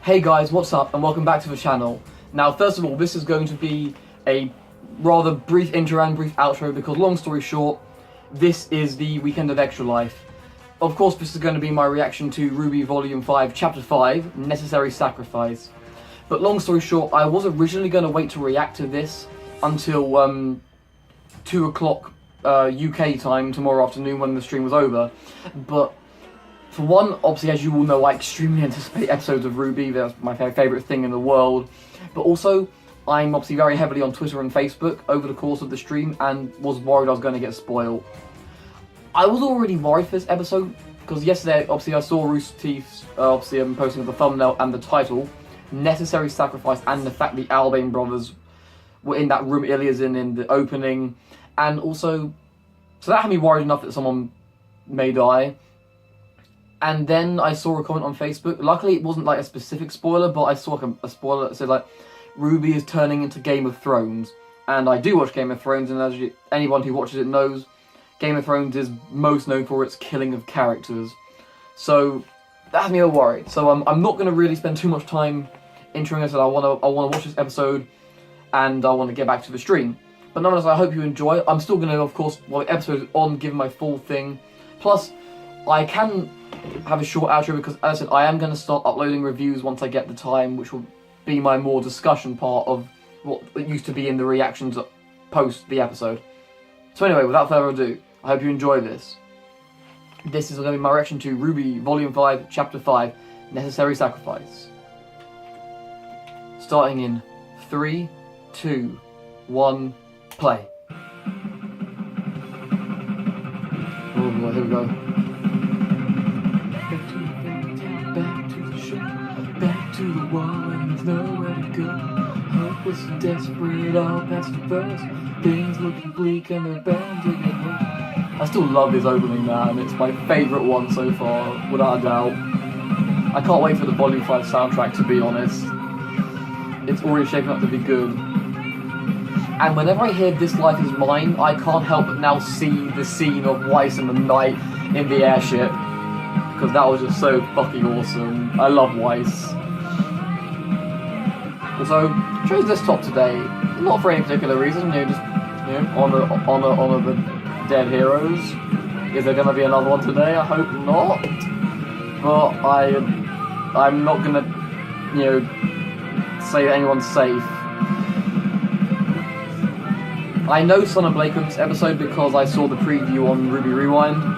Hey guys, what's up, and welcome back to the channel. Now, first of all, this is going to be a rather brief intro and brief outro because, long story short, this is the weekend of Extra Life. Of course, this is going to be my reaction to RWBY Volume 5, Chapter 5, Necessary Sacrifice. But long story short, I was originally going to wait to react to this until 2 o'clock UK time tomorrow afternoon when the stream was over. But for one, obviously, as you all know, I extremely anticipate episodes of RWBY. That's my favourite thing in the world. But also, I'm obviously very heavily on Twitter and Facebook over the course of the stream and was worried I was going to get spoiled. I was already worried for this episode because yesterday, obviously, I saw Rooster Teeth's posting of the thumbnail and the title, Necessary Sacrifice, and the fact the Albane brothers were in that room Ilya's in the opening. And also, so that had me worried enough that someone may die. And then I saw a comment on Facebook. Luckily, it wasn't like a specific spoiler, but I saw like a spoiler that said like, RWBY is turning into Game of Thrones. And I do watch Game of Thrones, and as anyone who watches it knows, Game of Thrones is most known for its killing of characters. So that had me a little worried. So I'm not going to really spend too much time introing it. I want to watch this episode, and I want to get back to the stream. But nonetheless, I hope you enjoy. I'm still going to, of course, while the episode is on, give my full thing. Plus, I can have a short outro because, as I said, I am going to start uploading reviews once I get the time, which will be my more discussion part of what it used to be in the reactions post the episode. So anyway, without further ado, I hope you enjoy this. This is going to be my reaction to RWBY Volume 5, Chapter 5, Necessary Sacrifice. Starting in 3, 2, 1, play. Oh boy, here we go. Back to the wall and there's nowhere to go. Hopeless and desperate, all past the first. Things looking bleak and they're bound to get worse. I still love this opening, man. It's my favourite one so far, without a doubt. I can't wait for the Volume 5 soundtrack, to be honest. It's already shaping up to be good. And whenever I hear This Life Is Mine, I can't help but now see the scene of Weiss and the knight in the airship. Because that was just so fucking awesome. I love Weiss. Also, chose this top today, not for any particular reason, just honor the dead heroes. Is there gonna be another one today? I hope not. But I'm not gonna, say that anyone's safe. I know Son of Blake on this episode because I saw the preview on RWBY Rewind.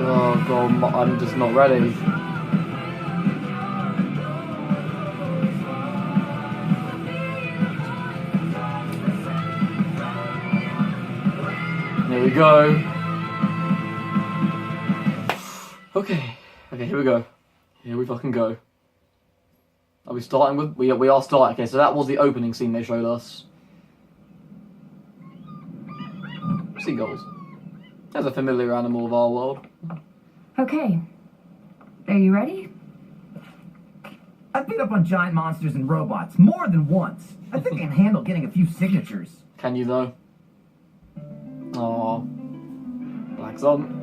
Oh god, I'm just not ready. Here we go. Okay, here we go. Here we fucking go. Are we starting with? We are starting. Okay, so that was the opening scene they showed us. Seagulls. That's a familiar animal of our world. Okay. Are you ready? I've beat up on giant monsters and robots more than once. I think I can handle getting a few signatures. Can you though? Aww. Black's on.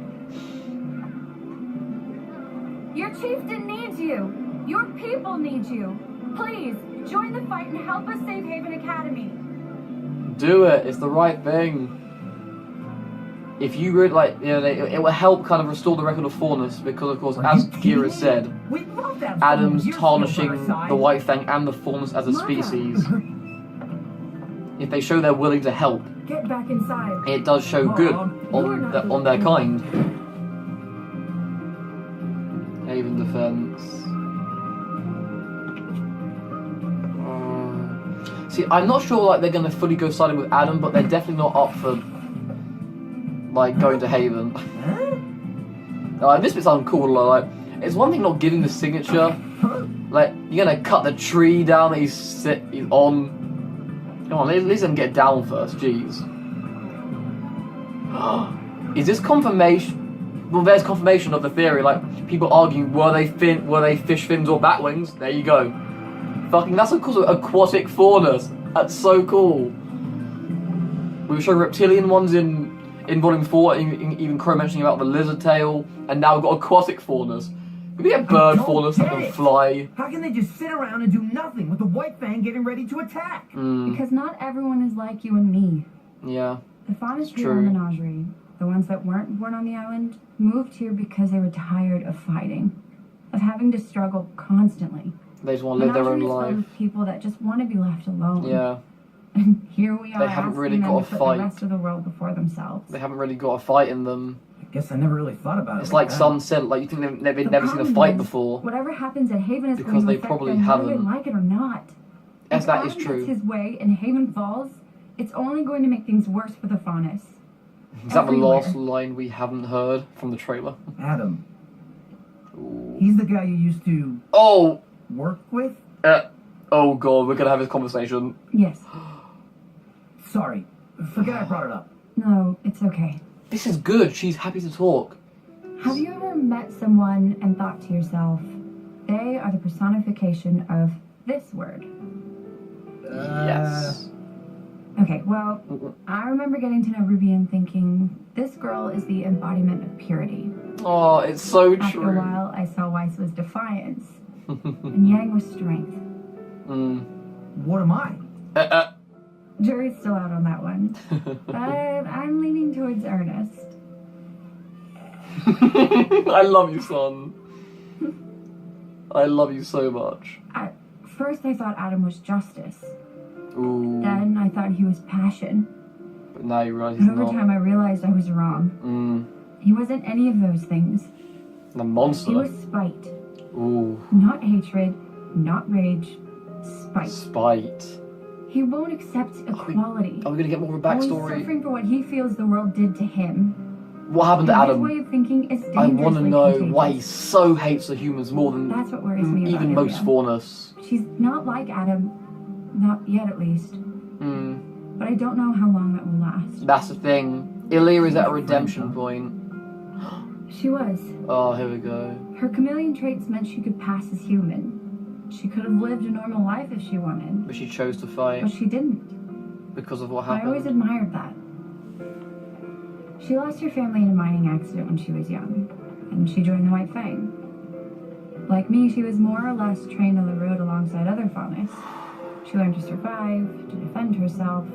Your chieftain needs you. Your people need you. Please, join the fight and help us save Haven Academy. Do it. It's the right thing. If you really it will help kind of restore the record of fairness because, of course, as Kira said, Adam's tarnishing the White Fang and the fairness as a species. If they show they're willing to help, Get back inside. it does show good on their kind. Haven defense. See, I'm not sure like they're gonna fully go siding with Adam, but they're definitely not up for like going to Haven. This bit sounds cool. Like, it's one thing not giving the signature. Like, you're gonna cut the tree down that he's on. Come on, at least let him get down first. Jeez. Is this confirmation? Well, there's confirmation of the theory. Like, people arguing, were they fish fins or bat wings? There you go. Fucking, that's of course aquatic faunus. That's so cool. We were showing reptilian ones in In Volume 4, even Crow mentioning about the lizard tail, and now we've got aquatic faunas. Could we get bird faunas that can fly? How can they just sit around and do nothing with the White Fang getting ready to attack? Because not everyone is like you and me. Yeah. The fauna's true in Menagerie, the ones that weren't born on the island, moved here because they were tired of fighting, of having to struggle constantly. They just want to live their own Menagerie is life. filled with people that just want to be left alone. Yeah. And here we are They haven't really asking them got to a put fight. the rest of the world before themselves. They haven't really got a fight in them. I guess I never really thought about it. It's like that. some said, like you think they've The never seen a problem fight is, before. Whatever happens at Haven is Because going to they affect probably them whether they haven't. like it or not. Yes, If that is Adam true. gets his way and Haven falls, it's only going to make things worse for the Faunus. Is that the Everywhere. last line we haven't heard from the trailer? Adam. Ooh. He's the guy you used to Oh! work with? Oh god, we're gonna have this conversation. Yes. Sorry. Forget I brought it up. No, it's okay. This is good, she's happy to talk. Have you ever met someone and thought to yourself, they are the personification of this word? Yes. Okay, well, I remember getting to know Ruby and thinking, this girl is the embodiment of purity. Oh, it's so After a true. while, I saw Weiss was defiance, and Yang was strength. What am I? Jury's still out on that one, but I'm leaning towards Ernest. I love you, son. I love you so much. At first, I thought Adam was justice. Ooh. Then I thought he was passion. But now you realise he's And over not. time, I realized I was wrong. He wasn't any of those things. The He monster. was spite. Ooh. Not hatred, not rage, spite. Spite. He won't accept equality. Are we gonna get more of a Always backstory? suffering for what he feels the world did to him. What happened to And his Adam? way of thinking is dangerously I want to know contagious. why he so hates the humans more than That's what worries me about even most Ilya. faunus. She's not like Adam. Not yet, at least. But I don't know how long that will last. That's the thing. Ilya is at a redemption point. She was. Oh, here we go. Her chameleon traits meant she could pass as human. She could have lived a normal life if she wanted. But she chose to fight But she didn't. because of what I always happened. admired that. She lost her family in a mining accident when she was young, and she joined the White Fang. Like me, she was more or less trained on the road alongside other faunus. She learned to survive, to defend herself.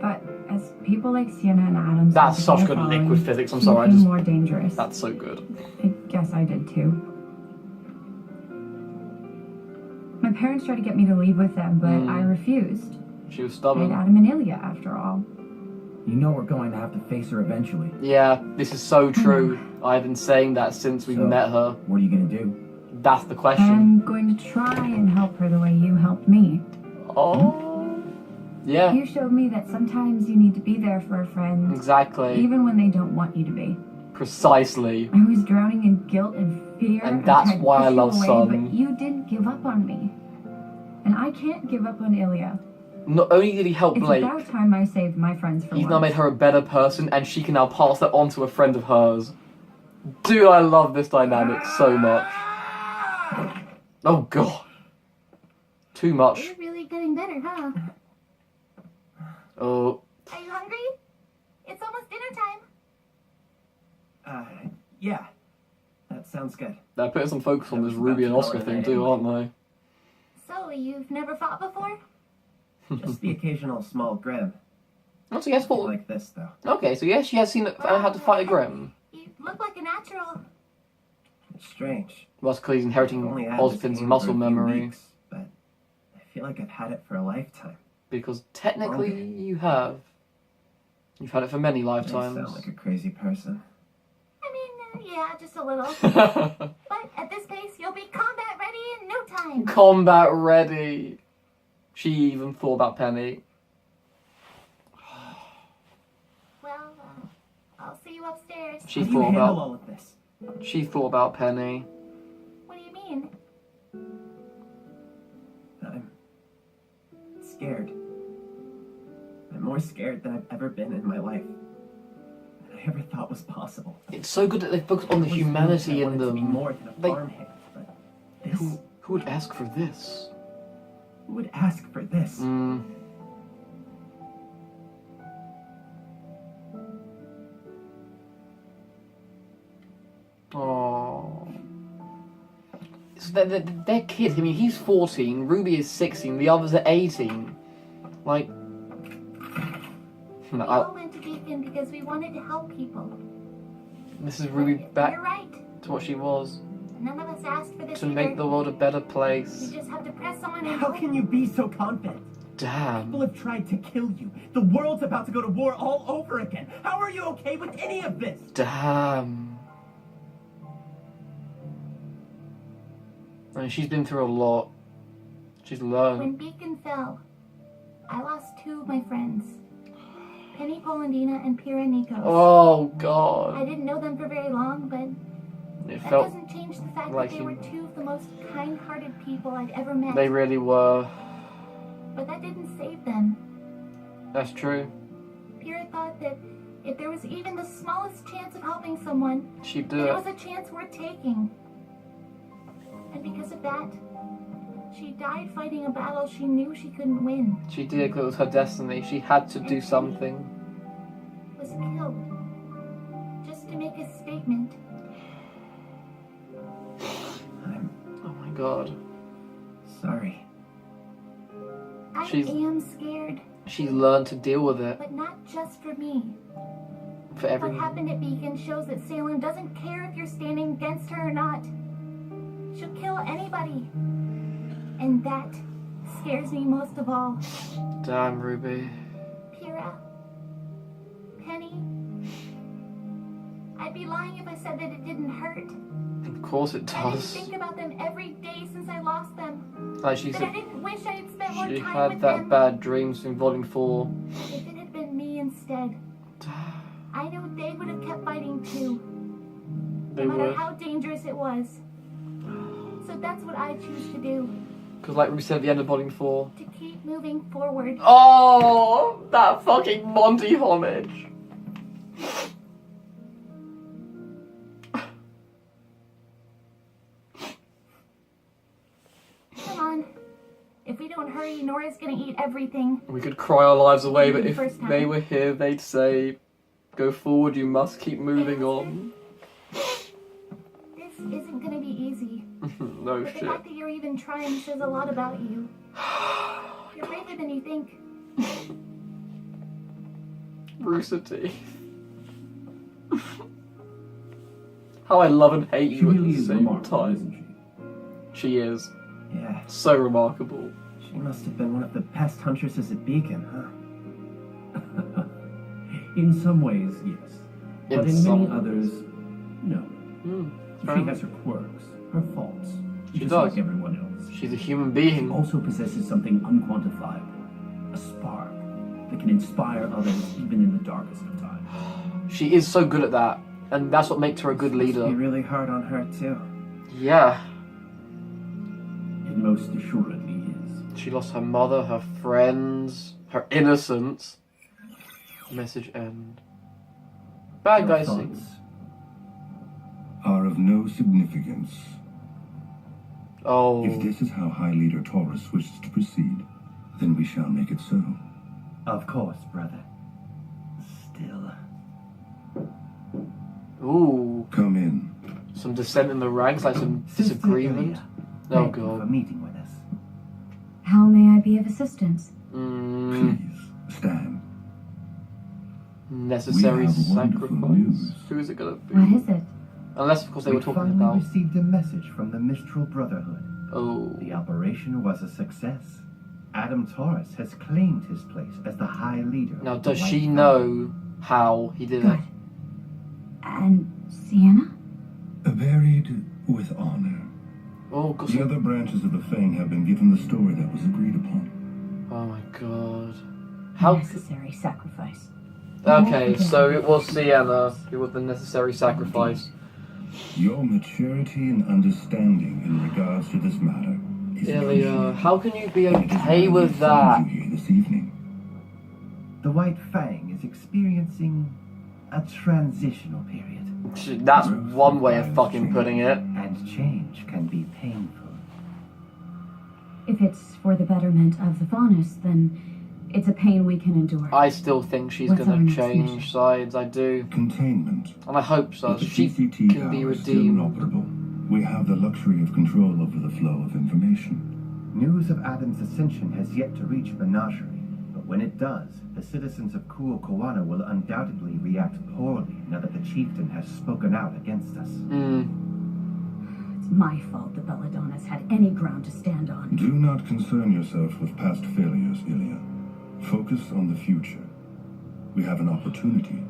But as people like Sienna and Adam That's started such good following, liquid physics. I'm she sorry, I became just. more dangerous. That's so good. I guess I did too. My parents tried to get me to leave with them, but I refused. She was I had stubborn. Adam and Ilya, after all. You know we're going to have to face her eventually. Yeah, this is so true. I've been saying that since we So, met her. What are you going to do? That's the question. I'm going to try and help her the way you helped me. Oh. Yeah, You showed me that sometimes you need to be there for a friend, exactly. even when they don't want you to be. Precisely. I was drowning in guilt and fear. And that's tried to why I push you love away, Sun. But you didn't give up on me. And I can't give up on Ilya. Not only did he help It's Blake, about time I saved my friends for he's once. now made her a better person, and she can now pass that on to a friend of hers. Dude, I love this dynamic so much. Oh god. Too much. You're really getting better, huh? Oh. Are you hungry? It's almost dinner time. Yeah. That sounds good. They're putting some focus on I this was Ruby and about to Oscar go thing in too, there aren't they? So, you've never fought before? Just the occasional small grim. Oh, so yes, what? Like this, though. Okay, so yes, she has seen how to fight a Grim. You look like a natural. It's strange. Well, because he's inheriting Only had this Ozpin's game muscle for a few memory. weeks, but I feel like I've had it for a lifetime. Because technically Okay. you have. You've had it for many I lifetimes. sound like a crazy person. I mean, yeah, just a little. But at this pace, you'll be combat ready in no time. Combat ready. She even thought about Penny. Well, I'll see you upstairs. She How do you thought handle about. all of this? She thought about Penny. What do you mean? I'm scared. I'm more scared than I've ever been in my life. Than I ever thought was possible. It's so good that they focus on the I always humanity knew I in wanted to be them. more than a They- farmhand, but this. Who would ask for this? Who would ask for this? So they're kids. I mean, he's 14, Ruby is 16, the others are 18. Like... We all went to Beacon because we wanted to help people. This is Ruby back You're right. to what she was. None of us asked for this To either. make the world a better place. We just have to press on and How hope. can you be so confident? Damn. People have tried to kill you. The world's about to go to war all over again. How are you okay with any of this? Damn. I mean, she's been through a lot. She's When learned. Beacon fell, I lost two of my friends. Penny Polandina and Pira Nikos. Oh I God. didn't know them for very long, but It that felt doesn't change the fact like that they were you- two of the most kind-hearted people I'd ever met. they really were. But that didn't save them. That's true. Pira thought that if there was even the smallest chance of helping someone, She'd do then it it. was a chance worth taking. And because of that, she died fighting a battle she knew she couldn't win. She did, because it was her destiny. She had to do something. Was killed. Just to make a statement. I'm Oh my God. sorry. I She's- am scared, She's learned to deal with it but not just for me. for What everyone. happened at Beacon shows that Salem doesn't care if you're standing against her or not. She'll kill anybody. And that scares me most of all. Damn, Ruby. Pira, Penny, I'd be lying if I said that it didn't hurt. Of course it I didn't does. think about them every day since I lost them. Like she That I said, didn't wish I had spent more she time had with that them. bad dreams in Volume 4. If it had been me instead, I know they would have kept fighting too, They no matter were. how dangerous it was. So that's what I choose to do, Because like we said at the end of Volume 4. to keep moving forward. Oh, that fucking Monty homage. Come on. If we don't hurry, Nora's gonna eat everything. We could cry our lives away, but The if first time. they were here, they'd say, go forward, you must keep moving on. This isn't gonna be easy. No But the shit. fact that you're even trying says a lot about you. You're braver than you think. Rooster Teeth. How I love and hate She you at really the is same remarkable, time. isn't she? She is. Yeah, So remarkable. she must have been one of the best huntresses at Beacon, huh? In some ways, yes. In But in some many others, no. Hmm. She fair enough. has her quirks, her faults, She just does. like everyone else. She's a human She being. also possesses something unquantifiable, a spark that can inspire others even in the darkest of times. She is so good at that. And that's what makes her a good Must be leader. really hard on her too. Yeah. It most assuredly is. She lost her mother, her friends, her innocence. Message end. Bad Your guys thoughts? sing. Are of no significance. Oh. If this is how High Leader Taurus wishes to proceed, then we shall make it so. Of course, brother. Still. Ooh. Come in. Some dissent in the ranks, like some Sister disagreement. Ilya, Oh thank you for god. meeting with us. How may I be of assistance? Mm, Please, stand. necessary We have wonderful sacrifice. news. Who is it gonna be? What is it? Unless, of course, they were talking finally about. received a message from the Mistral Brotherhood. Oh. The operation was a success. Adam Taurus has claimed his place as the High Leader. Now, of the does White she Fang. know how he did it? Good. And Sienna? Buried with honor. Oh, God. The other branches of the Fang have been given the story that was agreed upon. Oh my god. How? Necessary sacrifice. Okay, so it was Sienna who was the necessary sacrifice. Your maturity and understanding in regards to this matter is Ilya, appreciated. how can you be And it is okay why with we that? found you here this evening. The White Fang is experiencing a transitional period. That's one way of fucking putting it. And change can be painful. If it's for the betterment of the Faunus, then it's a pain we can endure. I still think she's What's our gonna next change mission? sides, I do. Containment. And I hope so. But the She CCT can be tower is still redeemed. inoperable. We have the luxury of control over the flow of information. News of Adam's ascension has yet to reach Menagerie, but when it does, the citizens of Kuo Koana will undoubtedly react poorly now that the chieftain has spoken out against us. It's my fault the Belladonnas had any ground to stand on. Do not concern yourself with past failures, Ilya. Focus on the future. We have an opportunity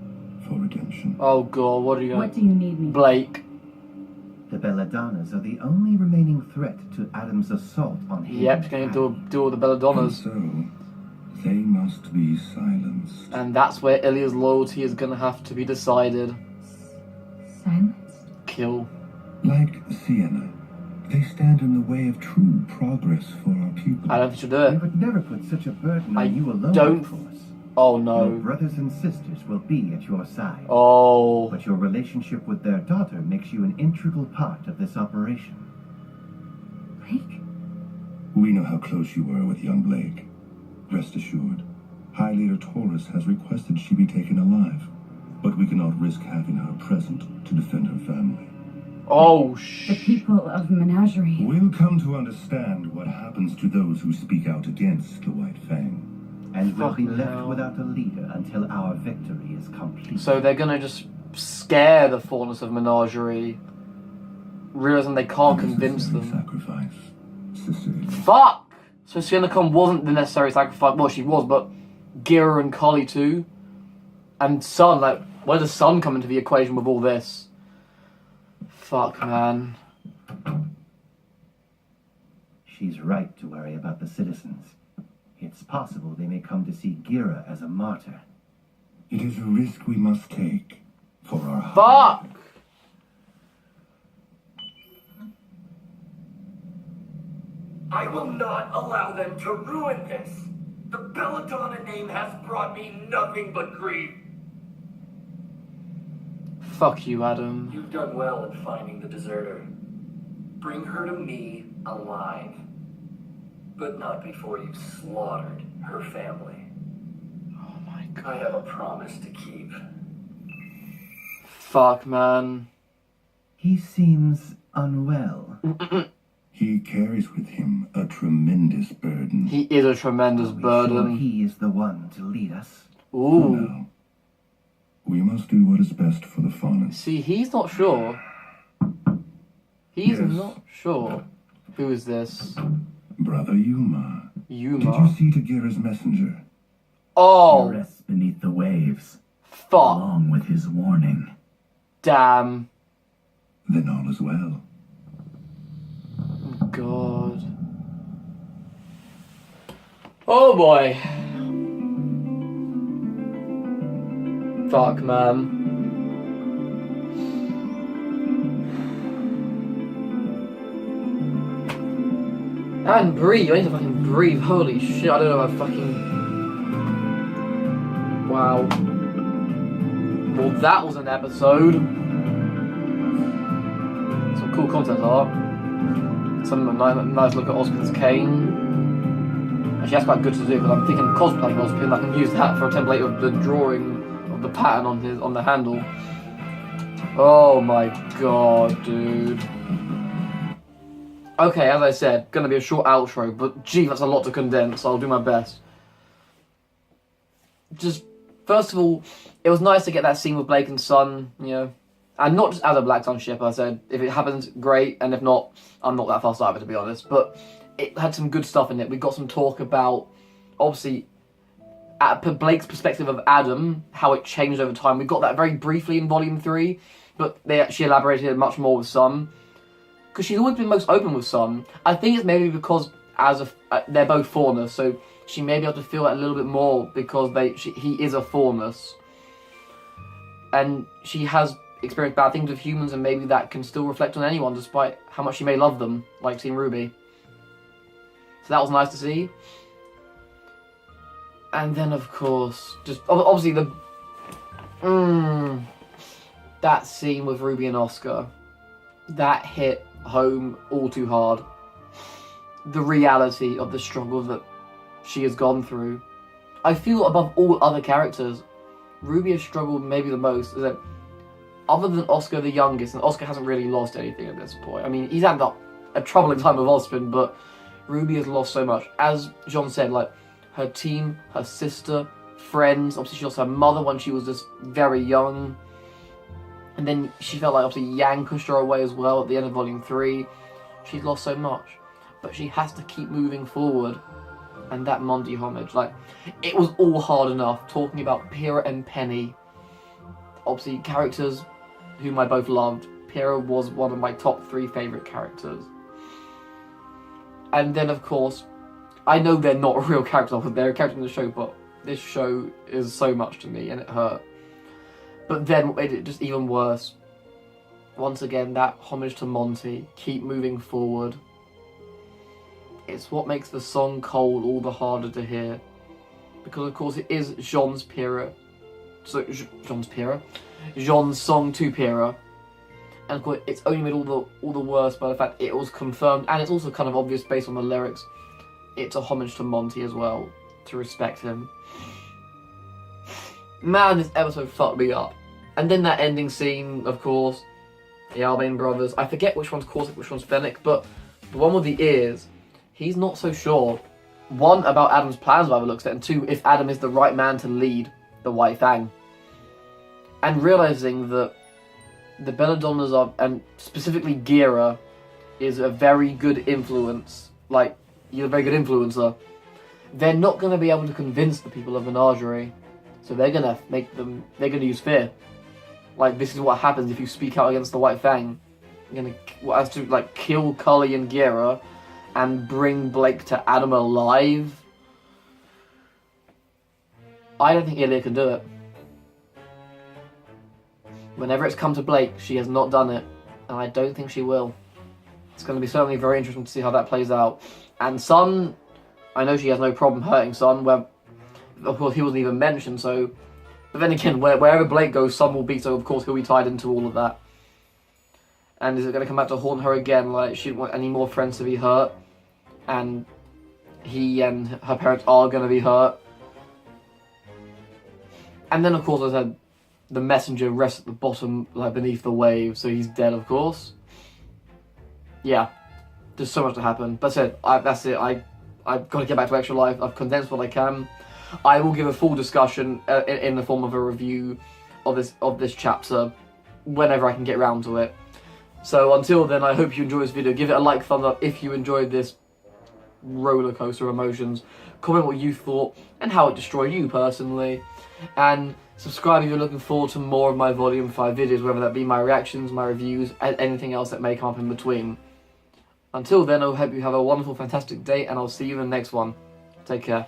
for redemption. Oh god, what are you What do you need me? Blake. The Belladonnas are the only remaining threat to Adam's assault on him. Yep, going to do all the Belladonnas. And so, they must be silenced. And that's where Ilya's loyalty is gonna have to be decided. Silenced? Kill. Like Sienna, they stand in the way of true progress for our people. I don't think she'll do We it. would never put such a burden I on you alone, don't- of course. Oh Your no. brothers and sisters will be at your side. Oh. But your relationship with their daughter makes you an integral part of this operation. Blake? We know how close you were with young Blake. Rest assured, High Leader Taurus has requested she be taken alive, but we cannot risk having her present to defend her family. Oh The people of Menagerie. We'll come to understand what happens to those who speak out against the White Fang. And we'll be Fucking left hell. without a leader until our victory is complete. So they're gonna just scare the faunus of Menagerie, realizing they can't convince Unnecessary them. Sacrifice, Sister Ilya. Fuck! So Sienna wasn't the necessary sacrifice. Well, she was, but Gira and Kali too. And Sun, like, where does Sun come into the equation with all this? Fuck, man. She's right to worry about the citizens. It's possible they may come to see Gira as a martyr. It is a risk we must take for our Fuck! I will not allow them to ruin this. The Belladonna name has brought me nothing but grief. Fuck you, Adam. You've done well in finding the deserter. Bring her to me alive. But not before you've slaughtered her family. Oh my god. I have a promise to keep. Fuck, man. He seems unwell. He carries with him a tremendous burden. He is a tremendous Are we sure burden. he is the one to lead us? For Ooh. now, we must do what is best for the faunus. See, he's not sure. He's Yes. not sure. Who is this? Brother Yuma, did you Yuma. see to Gira's messenger? Oh, Rests beneath the waves, fuck. along with his warning. Damn. Then all is well. God. Oh boy. Fuck, man. And breathe. I need to fucking breathe. Holy shit, I don't know if I fucking... Wow. Well, that was an episode. Some cool content art. Some nice look at Ozpin's cane. Actually, that's quite good to do, because I'm thinking cosplaying Ozpin. I can use that for a template of the drawing of the pattern on the handle. Oh my god, dude. Okay, as I said, gonna be a short outro, but gee, that's a lot to condense. I'll do my best. Just, first of all, it was nice to get that scene with Blake and Sun, you know. And not just as a Black Sun ship, I said. If it happens, great. And if not, I'm not that fussed either, to be honest. But it had some good stuff in it. We got some talk about, obviously, Blake's perspective of Adam, how it changed over time. We got that very briefly in Volume 3, but they actually elaborated it much more with Sun. Because she's always been most open with Sun. I think it's maybe because they're both faunus, so she may be able to feel it a little bit more because he is a faunus. And she has experienced bad things with humans, and maybe that can still reflect on anyone despite how much she may love them, like seeing RWBY. So that was nice to see. And then, of course, just obviously that scene with RWBY and Oscar, that hit home all too hard. The reality of the struggle that she has gone through. I feel above all other characters, RWBY has struggled maybe the most. Is that other than Oscar the youngest, and Oscar hasn't really lost anything at this point. I mean, he's had a troubling time with Ozpin, but RWBY has lost so much. As John said, like, her team, her sister, friends, obviously she lost her mother when she was just very young. And then she felt like, obviously, Yang pushed her away as well at the end of Volume 3. She's lost so much. But she has to keep moving forward. And that Monty homage, like, it was all hard enough talking about Pyrrha and Penny. Obviously, characters whom I both loved. Pyrrha was one of my top 3 favourite characters. And then, of course, I know they're not real characters, they're a character in the show, but this show is so much to me, and it hurt. But then what made it just even worse, once again, that homage to Monty, keep moving forward. It's what makes the song Cold all the harder to hear. Because, of course, it is Jean's Pyrrha. So, Jean's song to Pyrrha. And, of course, it's only made all the worse by the fact it was confirmed, and it's also kind of obvious based on the lyrics. It's a homage to Monty as well, to respect him. Man, this episode fucked me up. And then that ending scene, of course, the Albain brothers. I forget which one's Corsic, which one's Fennec, but the one with the ears, he's not so sure. 1, about Adam's plans by the looks of it, and 2, if Adam is the right man to lead the White Fang. And realising that the Belladonnas are, and specifically Gira, is a very good influence. Like, you're a very good influencer. They're not going to be able to convince the people of Menagerie. So they're going to use fear. Like, this is what happens if you speak out against the White Fang. You're going to, like, kill Cully and Gira and bring Blake to Adam alive. I don't think Ilya can do it. Whenever it's come to Blake, she has not done it. And I don't think she will. It's going to be certainly very interesting to see how that plays out. And Sun, I know she has no problem hurting Sun, where, of course, he wasn't even mentioned, so... But then again, wherever Blake goes, Sun will be, so of course he'll be tied into all of that. And is it going to come back to haunt her again? Like, she didn't want any more friends to be hurt. And he and her parents are going to be hurt. And then, of course, as I said, the messenger rests at the bottom, like, beneath the wave, so he's dead, of course. Yeah. There's so much to happen. But that's it. I've got to get back to Extra Life. I've condensed what I can. I will give a full discussion in the form of a review of this chapter whenever I can get around to it. So until then, I hope you enjoyed this video. Give it a like, thumbs up if you enjoyed this roller coaster of emotions. Comment what you thought and how it destroyed you personally. And subscribe if you're looking forward to more of my Volume 5 videos, whether that be my reactions, my reviews, and anything else that may come up in between. Until then, I hope you have a wonderful, fantastic day, and I'll see you in the next one. Take care.